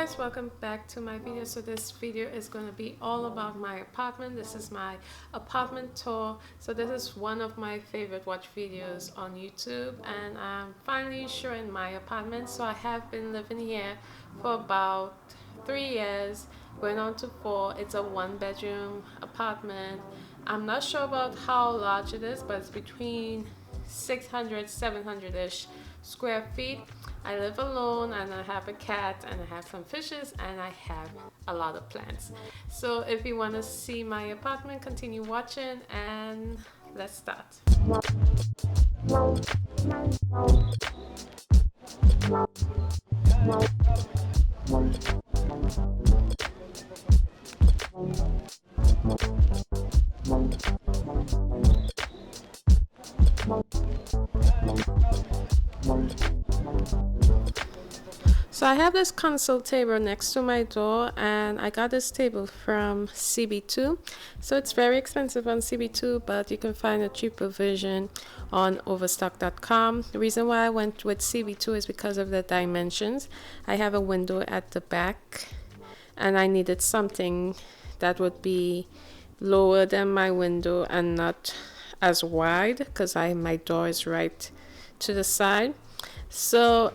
guys, welcome back to my video. So this video is going to be all about my apartment. This is my apartment tour. So this is one of my favorite watch videos on YouTube, and I'm finally showing my apartment. So I have been living here for about 3 years, going on to 4. It's a 1-bedroom apartment. I'm not sure about how large it is, but it's between 600 700-ish square feet. I live alone, and I have a cat, and I have some fishes, and I have a lot of plants. So if you want to see my apartment, continue watching, and let's start. So I have this console table next to my door, and I got this table from CB2. So it's very expensive on CB2, but you can find a cheaper version on overstock.com. The reason why I went with CB2 is because of the dimensions. I have a window at the back, and I needed something that would be lower than my window and not as wide, because my door is right to the side. So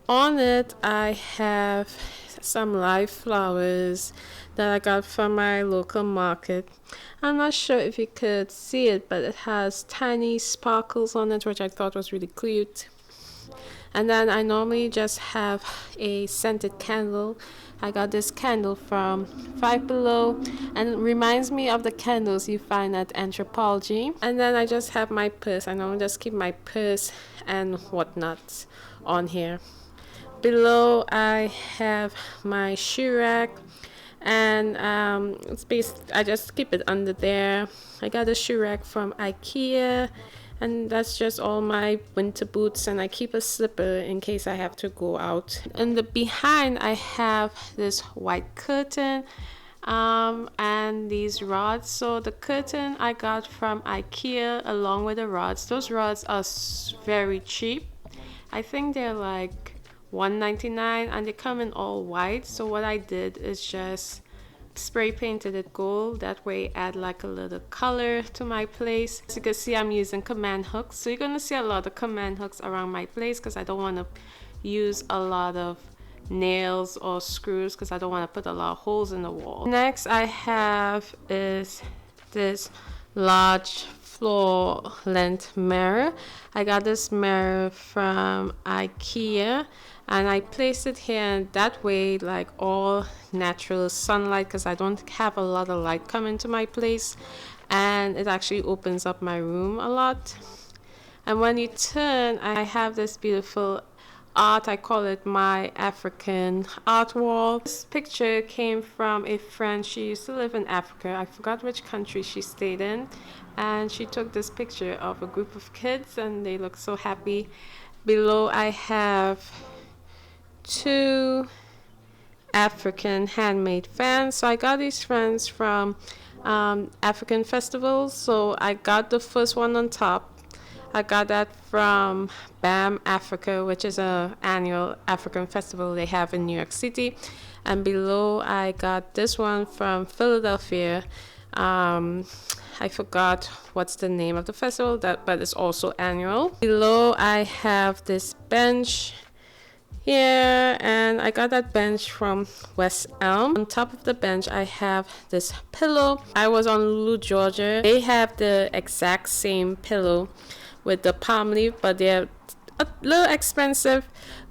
on it, I have some live flowers that I got from my local market. I'm not sure if you could see it, but it has tiny sparkles on it, which I thought was really cute. And then I normally just have a scented candle. I got this candle from Five Below, and it reminds me of the candles you find at Anthropology. And then I just have my purse. I normally just keep my purse and whatnot on here. Below I have my shoe rack, and I just keep it under there. I got a shoe rack from Ikea, and that's just all my winter boots, and I keep a slipper in case I have to go out. In the behind I have this white curtain and these rods. So the curtain I got from Ikea along with the rods. Those rods are very cheap. I think they're like $1.99, and they come in all white. So what I did is just spray painted it gold. That way add like a little color to my place. As you can see, I'm using command hooks, so you're gonna see a lot of command hooks around my place because I don't want to use a lot of nails or screws, because I don't want to put a lot of holes in the wall. Next I have is this large floor length mirror. I got this mirror from Ikea, and I placed it here, and that way like all natural sunlight, because I don't have a lot of light coming to my place, and it actually opens up my room a lot. And when you turn, I have this beautiful art. I call it my African art wall. This picture came from a friend. She used to live in Africa. I forgot which country she stayed in, and she took this picture of a group of kids, and they look so happy. Below I have 2 African handmade fans. So I got these fans from African festivals. So I got the first one on top. I got that from BAM Africa, which is an annual African festival they have in New York City. And below I got this one from Philadelphia. I forgot what's the name of the festival, but it's also annual. Below I have this bench here, and I got that bench from West Elm. On top of the bench I have this pillow. I was on Lulu, Georgia. They have the exact same pillow with the palm leaf, but they're a little expensive.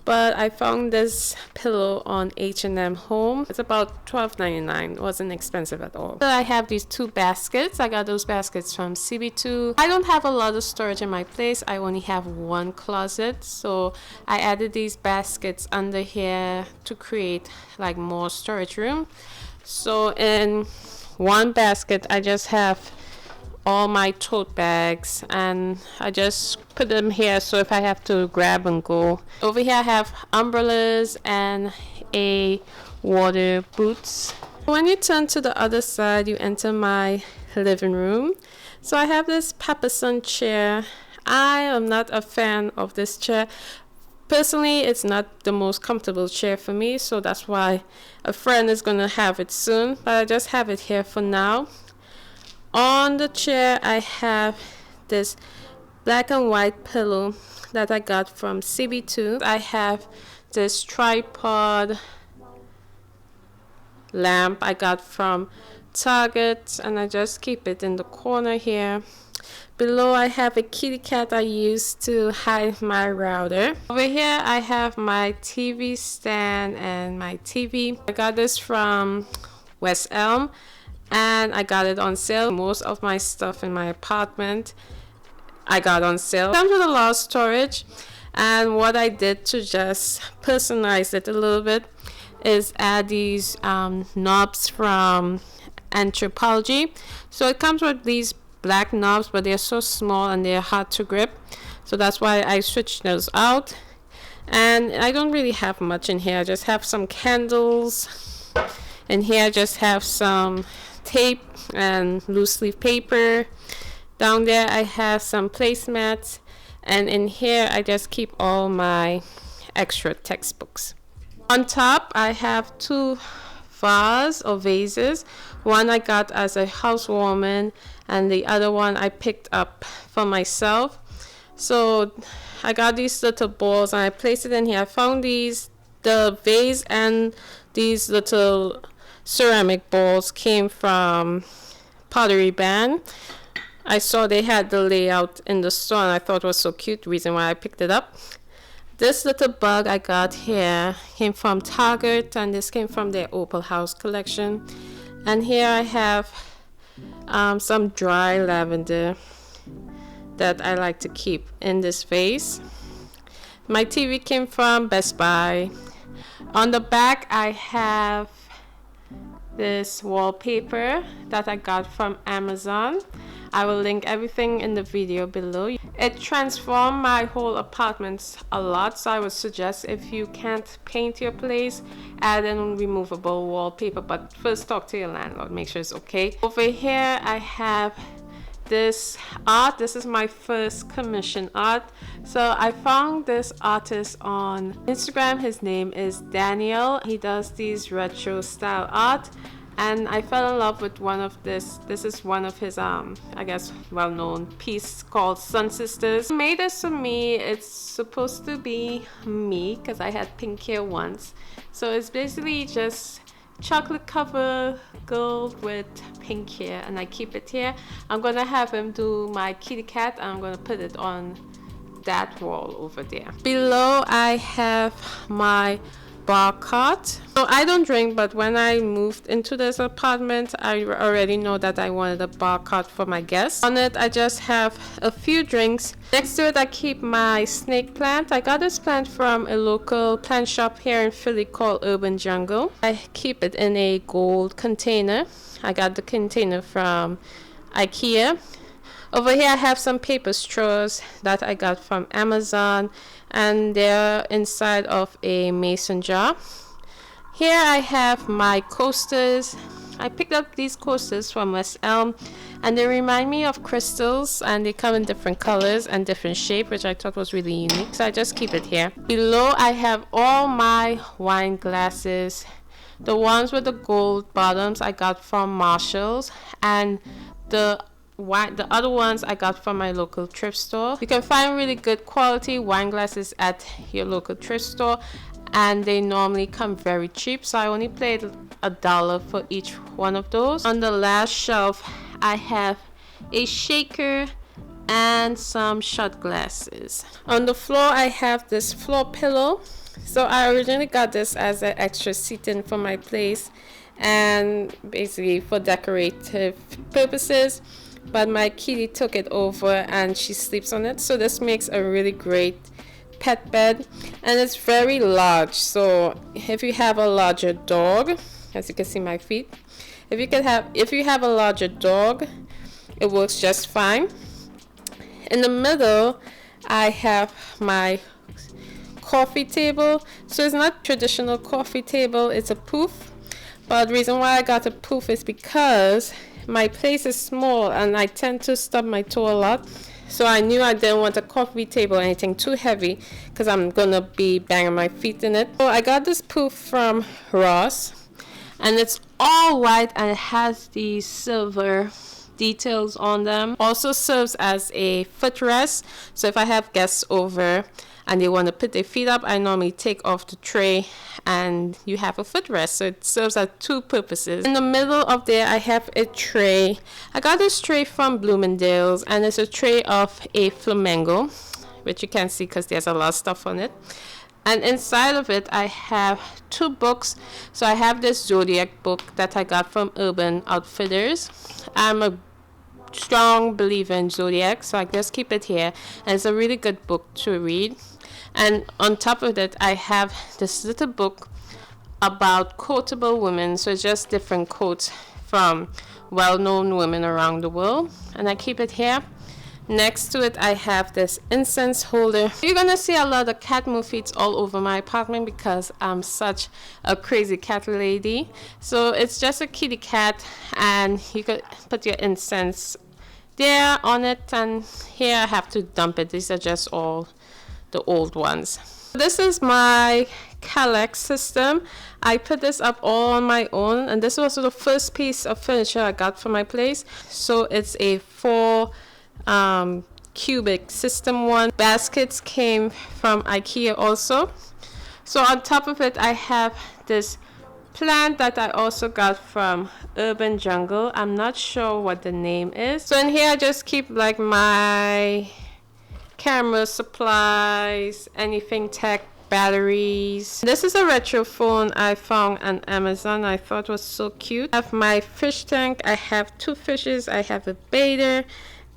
But I found this pillow on H&M Home. It's about $12.99. It wasn't expensive at all. So I have these 2 baskets. I got those baskets from CB2. I don't have a lot of storage in my place. I only have 1 closet. So I added these baskets under here to create like more storage room. So in 1 basket I just have all my tote bags, and I just put them here so if I have to grab and go. Over here I have umbrellas and a water boots. When you turn to the other side, you enter my living room. So I have this Papasan chair. I am not a fan of this chair. Personally, it's not the most comfortable chair for me, so that's why a friend is gonna have it soon, but I just have it here for now. On the chair, I have this black and white pillow that I got from CB2. I have this tripod lamp I got from Target, and I just keep it in the corner here. Below, I have a kitty cat I use to hide my router. Over here, I have my TV stand and my TV. I got this from West Elm, and I got it on sale. Most of my stuff in my apartment I got on sale. It comes with a lot of storage, and what I did to just personalize it a little bit is add these knobs from Entryway. So it comes with these black knobs, but they're so small and they're hard to grip, so that's why I switched those out. And I don't really have much in here. I just have some candles, and here I just have some tape and loose leaf paper. Down there I have some placemats, and in here I just keep all my extra textbooks. On top, I have two vases. One I got as a housewarming, and the other one I picked up for myself. So I got these little balls and I placed it in here. I found the vase and these little ceramic balls came from Pottery Barn. I saw they had the layout in the store and I thought it was so cute, reason why I picked it up. This little bug I got here came from Target, and this came from their Opal House collection. And here I have some dry lavender that I like to keep in this vase. My TV came from Best Buy. On the back I have this wallpaper that I got from Amazon. I will link everything in the video below. It transformed my whole apartment a lot, so I would suggest, if you can't paint your place, add in removable wallpaper, but first talk to your landlord, make sure it's okay. Over here I have this art. This is my first commission art. So I found this artist on Instagram. His name is Daniel. He does these retro style art, and I fell in love with one of this is one of his I guess well-known piece called Sun Sisters. He made this for me. It's supposed to be me because I had pink hair once, so it's basically just chocolate cover gold with pink hair, and I keep it here. I'm gonna have him do my kitty cat, and I'm gonna put it on that wall over there. Below I have my bar cart. So I don't drink, but when I moved into this apartment, I already know that I wanted a bar cart for my guests. On it I just have a few drinks. Next to it I keep my snake plant. I got this plant from a local plant shop here in Philly called Urban Jungle. I keep it in a gold container. I got the container from Ikea. Over here I have some paper straws that I got from Amazon, and they're inside of a mason jar. Here I have my coasters. I picked up these coasters from West Elm, and they remind me of crystals, and they come in different colors and different shape, which I thought was really unique, so I just keep it here. Below I have all my wine glasses. The ones with the gold bottoms I got from Marshall's, and the other ones I got from my local thrift store. You can find really good quality wine glasses at your local thrift store, and they normally come very cheap, so I only paid $1 for each one of those. On the last shelf I have a shaker and some shot glasses. On the floor I have this floor pillow. So I originally got this as an extra seating for my place and basically for decorative purposes, but my kitty took it over and she sleeps on it, so this makes a really great pet bed, and it's very large. So if you have a larger dog, as you can see my feet, if you have a larger dog, it works just fine. In the middle I have my coffee table. So it's not traditional coffee table, it's a poof, but the reason why I got a poof is because my place is small and I tend to stub my toe a lot, So I knew I didn't want a coffee table or anything too heavy because I'm gonna be banging my feet in it. So I got this poof from Ross, and it's all white and it has these silver details on them. Also serves as a footrest, so if I have guests over and they want to put their feet up, I normally take off the tray and you have a footrest. So it serves as two purposes. In the middle of there I have a tray. I got this tray from Bloomingdale's, and it's a tray of a flamingo, which you can't see because there's a lot of stuff on it. And inside of it I have two books. So I have this Zodiac book that I got from Urban Outfitters. I'm a strong believer in Zodiac, so I just keep it here, and it's a really good book to read. And on top of it I have this little book about quotable women, so it's just different quotes from well-known women around the world, and I keep it here. Next to it I have this incense holder. You're gonna see a lot of cat motifs all over my apartment because I'm such a crazy cat lady. So it's just a kitty cat, and you could put your incense there on it, and here I have to dump it. These are just all the old ones. This is my Calyx system. I put this up all on my own, and this was the first piece of furniture I got for my place. So it's a 4 cubic system one. Baskets came from Ikea also. So on top of it I have this plant that I also got from Urban Jungle. I'm not sure what the name is. So in here I just keep like my camera supplies, anything tech, batteries. This is a retro phone I found on Amazon. I thought was so cute. I have my fish tank. I have 2 fishes. I have a baiter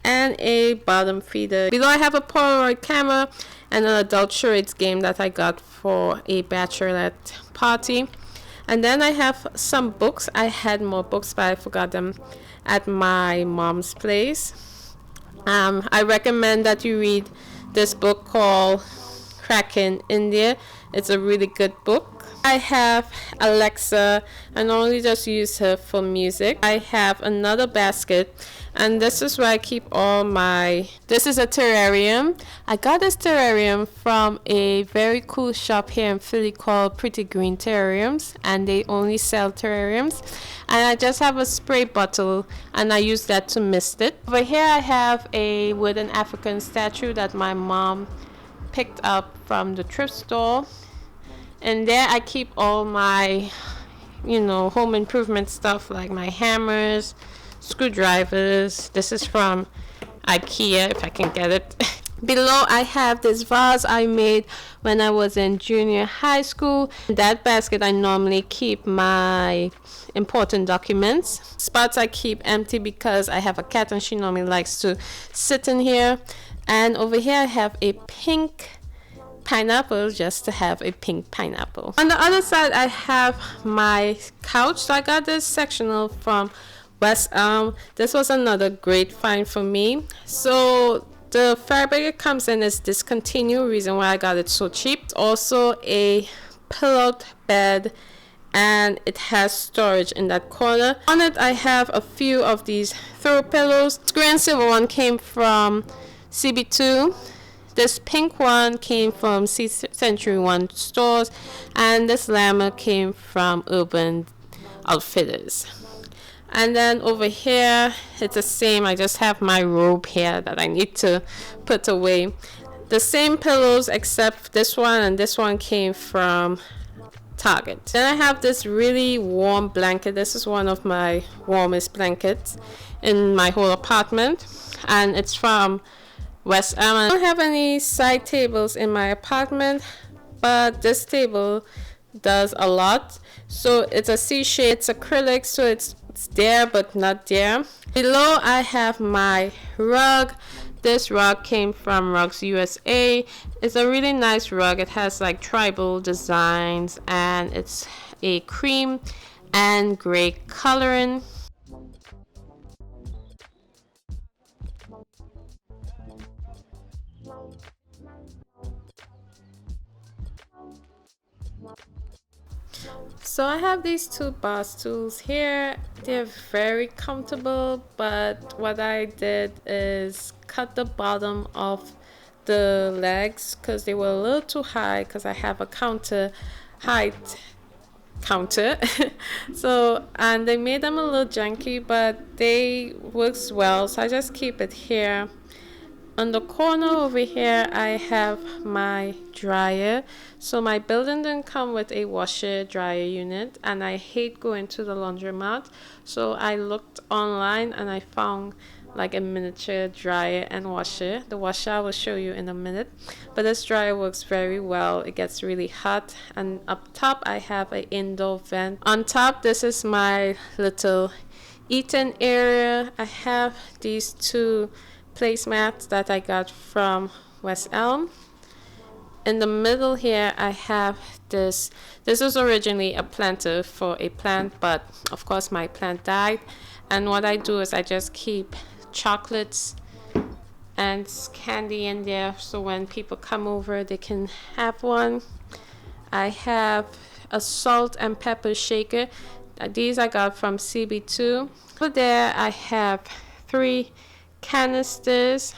and a bottom feeder. Below I have a Polaroid camera and an adult charades game that I got for a bachelorette party. And then I have some books. I had more books, but I forgot them at my mom's place. I recommend that you read this book called Kraken India. It's a really good book. I have Alexa. I normally just use her for music. I have another basket, and this is where I keep all my... This is a terrarium. I got this terrarium from a very cool shop here in Philly called Pretty Green Terrariums, and they only sell terrariums. And I just have a spray bottle, and I use that to mist it. Over here I have a wooden African statue that my mom picked up from the thrift store. And there I keep all my, home improvement stuff like my hammers, screwdrivers. This is from Ikea, if I can get it. Below I have this vase I made when I was in junior high school. In that basket I normally keep my important documents. Spots I keep empty because I have a cat and she normally likes to sit in here. And over here I have a pink pineapple, just to have a pink pineapple. On the other side I have my couch. So I got this sectional from West Elm. This was another great find for me. So the fabric it comes in is discontinued, reason why I got it so cheap. Also a pillowed bed, and it has storage in that corner. On it I have a few of these throw pillows. This gray and silver one came from CB2. This pink one came from Century 1 stores, and this llama came from Urban Outfitters. And then over here it's the same. I just have my robe here that I need to put away. The same pillows except this one and this one came from Target. Then I have this really warm blanket. This is one of my warmest blankets in my whole apartment, and it's from West Elm. I don't have any side tables in my apartment, but this table does a lot. So it's a C-shape, it's acrylic, so it's there but not there. Below I have my rug. This rug came from Rugs USA. It's a really nice rug. It has like tribal designs, and it's a cream and gray coloring. So So I have these two bar stools here. They're very comfortable, but what I did is cut the bottom of the legs because they were a little too high because I have a height counter. So, and they made them a little janky, but they works well, so I just keep it here. On the corner over here I have my dryer. So my building didn't come with a washer dryer unit, and I hate going to the laundromat, so I looked online and I found like a miniature dryer and washer. The washer I will show you in a minute, but this dryer works very well. It gets really hot, and up top I have an indoor vent. On top, this is my little eating area. I have these two placemats that I got from West Elm. In the middle here I have this was originally a planter for a plant, but of course my plant died, and what I do is I just keep chocolates and candy in there, so when people come over they can have one. I have a salt and pepper shaker. These I got from CB2. Over there I have 3 canisters.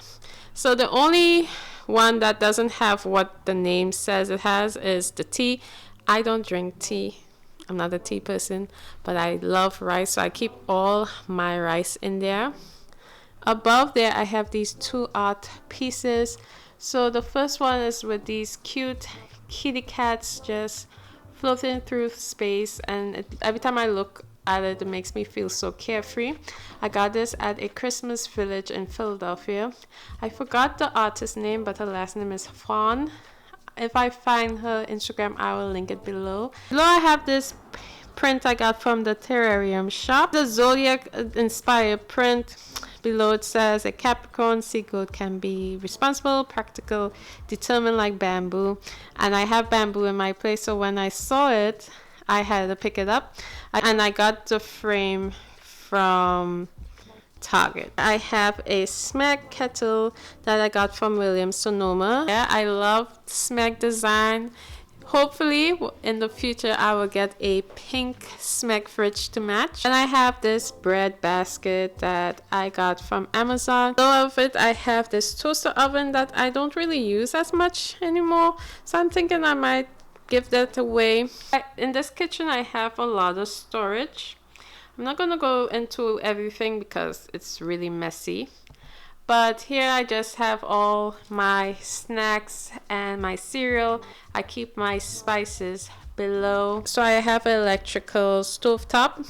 So the only one that doesn't have what the name says it has is the tea. I don't drink tea. I'm not a tea person, but I love rice, so I keep all my rice in there. Above there I have these 2 art pieces. So the first one is with these cute kitty cats just floating through space, and every time I look at it makes me feel so carefree. I got this at a Christmas village in Philadelphia. I forgot the artist's name, but her last name is Fawn. If I find her Instagram, I will link it below. Below I have this print I got from the terrarium shop, the zodiac inspired print. Below it says a Capricorn sea goat can be responsible, practical, determined like bamboo. And I have bamboo in my place, so when I saw it I had to pick it up, and I got the frame from Target. I have a Smeg kettle that I got from Williams Sonoma. Yeah, I love Smeg design. Hopefully in the future I will get a pink Smeg fridge to match. And I have this bread basket that I got from Amazon. Below of it I have this toaster oven that I don't really use as much anymore, so I'm thinking I might give that away. In this kitchen I have a lot of storage. I'm not gonna go into everything because it's really messy, but here I just have all my snacks and my cereal. I keep my spices below. So I have an electrical stovetop.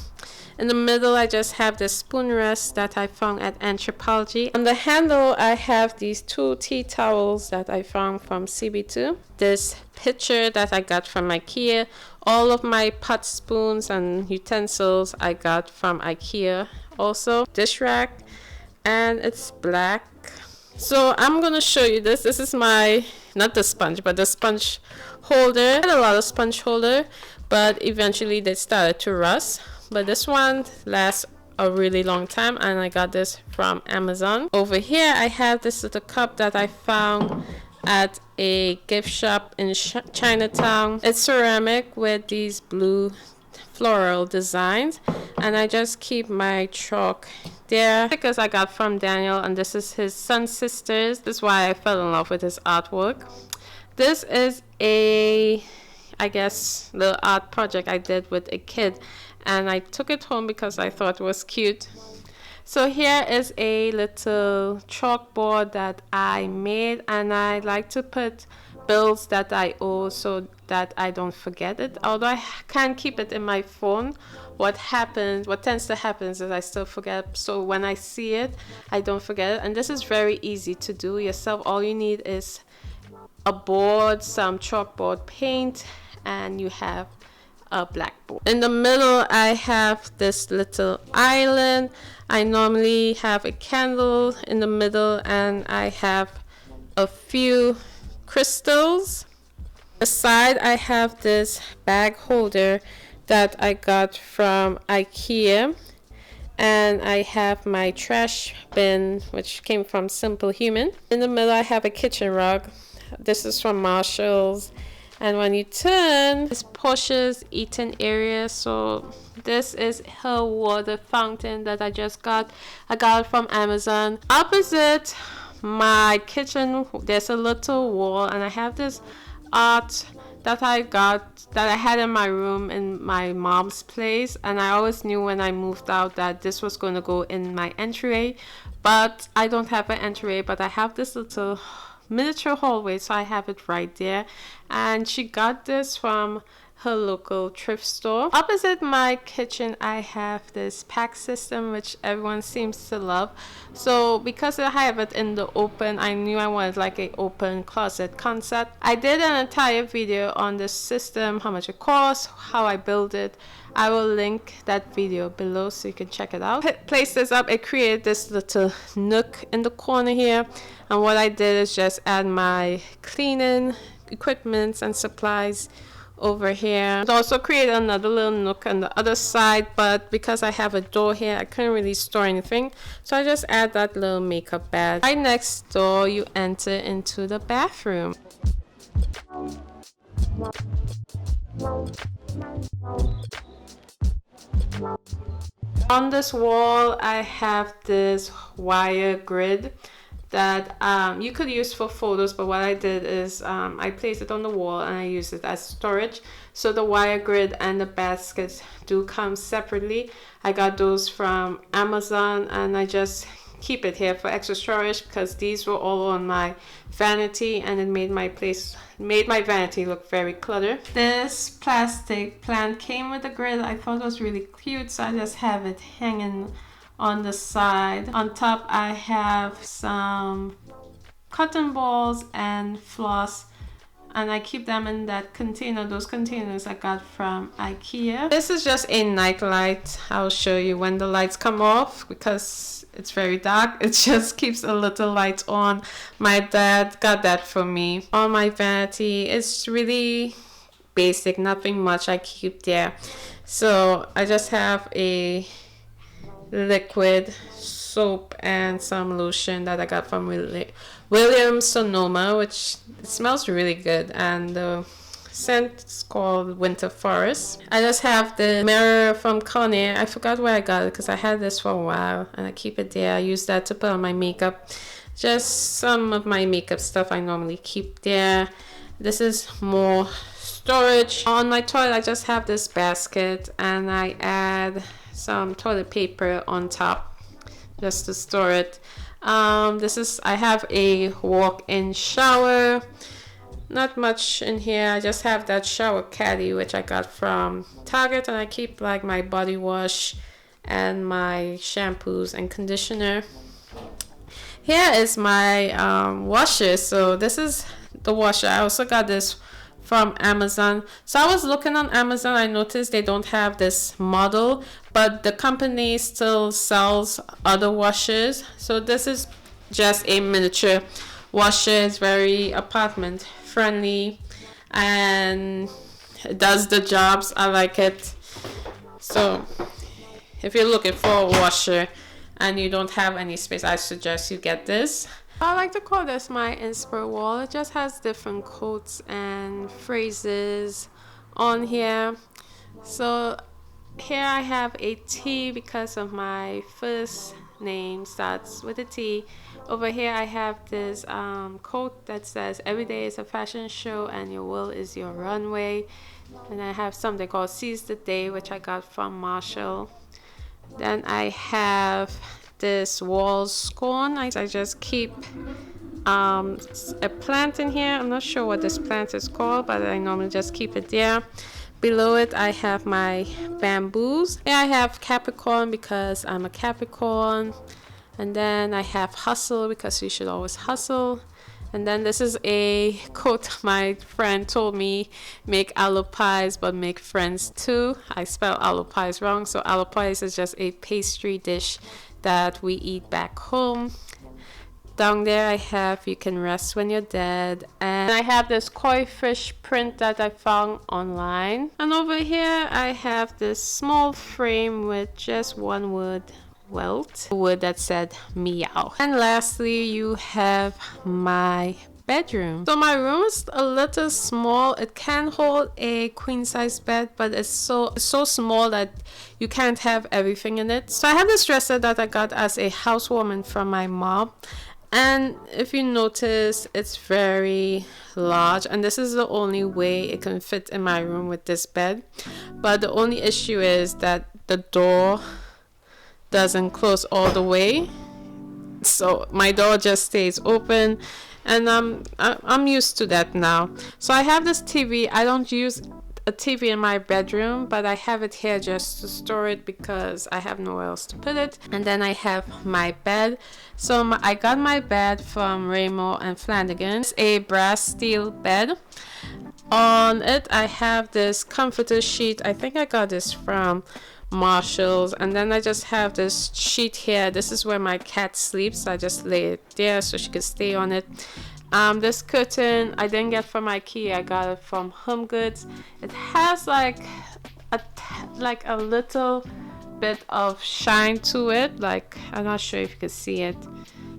In the middle I just have the spoon rest that I found at Anthropology. On the handle I have these 2 tea towels that I found from CB2. This pitcher that I got from Ikea. All of my pot spoons and utensils I got from Ikea. Also dish rack, and it's black. So I'm gonna show you this. This is my, not the sponge, but the sponge holder. I had a lot of sponge holder, but eventually they started to rust. But this one lasts a really long time, and I got this from Amazon. Over here I have this little cup that I found at a gift shop in Chinatown. It's ceramic with these blue floral designs, and I just keep my chalk there. Stickers I got from Daniel, and this is his Sun Sisters. This is why I fell in love with his artwork. This is a, I guess, little art project I did with a kid, and I took it home because I thought it was cute. So here is a little chalkboard that I made, and I like to put bills that I owe so that I don't forget it. Although I can keep it in my phone, what tends to happen is I still forget. So when I see it, I don't forget it. And this is very easy to do yourself. All you need is a board, some chalkboard paint, and you have a blackboard. In the middle I have this little island. I normally have a candle in the middle, and I have a few crystals. Aside I have this bag holder that I got from Ikea, and I have my trash bin which came from Simple Human. In the middle I have a kitchen rug. This is from Marshall's, And when you turn, this Portia's eating area. So this is her water fountain that I just got. I got it from Amazon. Opposite my kitchen, there's a little wall, and I have this art that I had in my room in my mom's place, and I always knew when I moved out that this was going to go in my entryway, but I don't have an entryway, but I have this little miniature hallway, so I have it right there. And she got this from her local thrift store. Opposite my kitchen, I have this Pax system, which everyone seems to love. So because I have it in the open, I knew I wanted like a open closet concept. I did an entire video on this system, how much it costs, how I build it. I will link that video below so you can check it out. Place this up, it created this little nook in the corner here, and what I did is just add my cleaning equipment and supplies over here. It also created another little nook on the other side, but because I have a door here, I couldn't really store anything, so I just add that little makeup bag. Right next door, you enter into the bathroom. On this wall, I have this wire grid that you could use for photos, but what I did is I placed it on the wall and I used it as storage. So the wire grid and the baskets do come separately. I got those from Amazon, and I just keep it here for extra storage because these were all on my vanity, and it made my vanity look very cluttered. This plastic plant came with a grid. I thought it was really cute, so I just have it hanging on the side. On top, I have some cotton balls and floss, and I keep them in that container. Those containers I got from Ikea. This is just a night light. I'll show you when the lights come off because it's very dark. It just keeps a little light on. My dad got that for me. On my vanity, it's really basic, nothing much I keep there. So I just have a liquid soap and some lotion that I got from Williams Sonoma, which smells really good, and the scent is called Winter Forest. I just have the mirror from Conair. I forgot where I got it because I had this for a while and I keep it there. I use that to put on my makeup. Just some of my makeup stuff I normally keep there. This is more storage. On my toilet, I just have this basket, and I add some toilet paper on top just to store it. I have a walk-in shower. Not much in here. I just have that shower caddy which I got from Target, and I keep like my body wash and my shampoos and conditioner. Here is my washer. So this is the washer. I also got this from Amazon. So I was looking on Amazon, I noticed they don't have this model, but the company still sells other washers. So this is just a miniature washer. It's very apartment friendly and it does the jobs. I like it. So if you're looking for a washer and you don't have any space, I suggest you get this. I like to call this my Inspo wall. It just has different quotes and phrases on here. So here I have a T because of my first name starts with a T. Over here I have this quote that says, "Every day is a fashion show and your will is your runway." And I have something called "Seize the Day," which I got from Marshall. Then I have this wall scorn. I just keep a plant in here. I'm not sure what this plant is called, but I normally just keep it there. Below it I have my bamboos. Here I have Capricorn because I'm a Capricorn, and then I have hustle because you should always hustle. And then this is a quote my friend told me: "Make aloe pies but make friends too." I spelled aloe pies wrong, so aloe pies is just a pastry dish that we eat back home. Down there I have "You can rest when you're dead," and I have this koi fish print that I found online. And over here I have this small frame with just one word, welt, a word that said meow. And lastly you have my bedroom. So my room is a little small. It can hold a queen size bed, but it's so small that you can't have everything in it. So I have this dresser that I got as a housewarming from my mom, and if you notice, it's very large, and this is the only way it can fit in my room with this bed. But the only issue is that the door doesn't close all the way, so my door just stays open, and I'm used to that now. So I have this TV. I don't use a TV in my bedroom, but I have it here just to store it because I have nowhere else to put it. And then I have my bed. So I got my bed from Ramo and Flanagan. It's a brass steel bed. On it I have this comforter sheet. I think I got this from Marshalls. And then I just have this sheet here. This is where my cat sleeps. I just lay it there so she can stay on it. This curtain I didn't get from Ikea. I got it from Home Goods. It has like a little bit of shine to it. Like, I'm not sure if you can see it.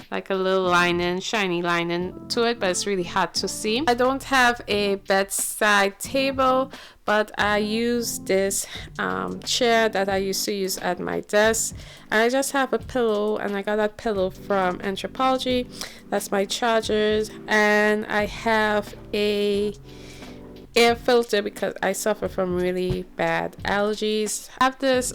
Like a little lining, shiny lining to it, but it's really hard to see. I don't have a bedside table, but I use this chair that I used to use at my desk. And I just have a pillow, and I got that pillow from Anthropology. That's my chargers, and I have a air filter because I suffer from really bad allergies. I have this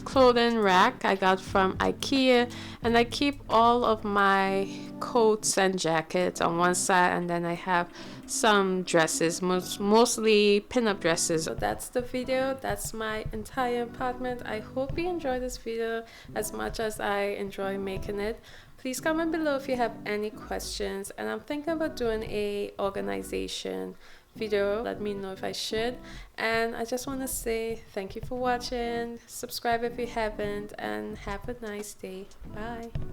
clothing rack I got from Ikea, and I keep all of my coats and jackets on one side, and then I have some dresses, mostly pin-up dresses. So that's the video. That's my entire apartment. I hope you enjoyed this video as much as I enjoy making it. Please comment below if you have any questions, and I'm thinking about doing a organization video. Let me know if I should. And I just want to say thank you for watching. Subscribe if you haven't, and have a nice day. Bye.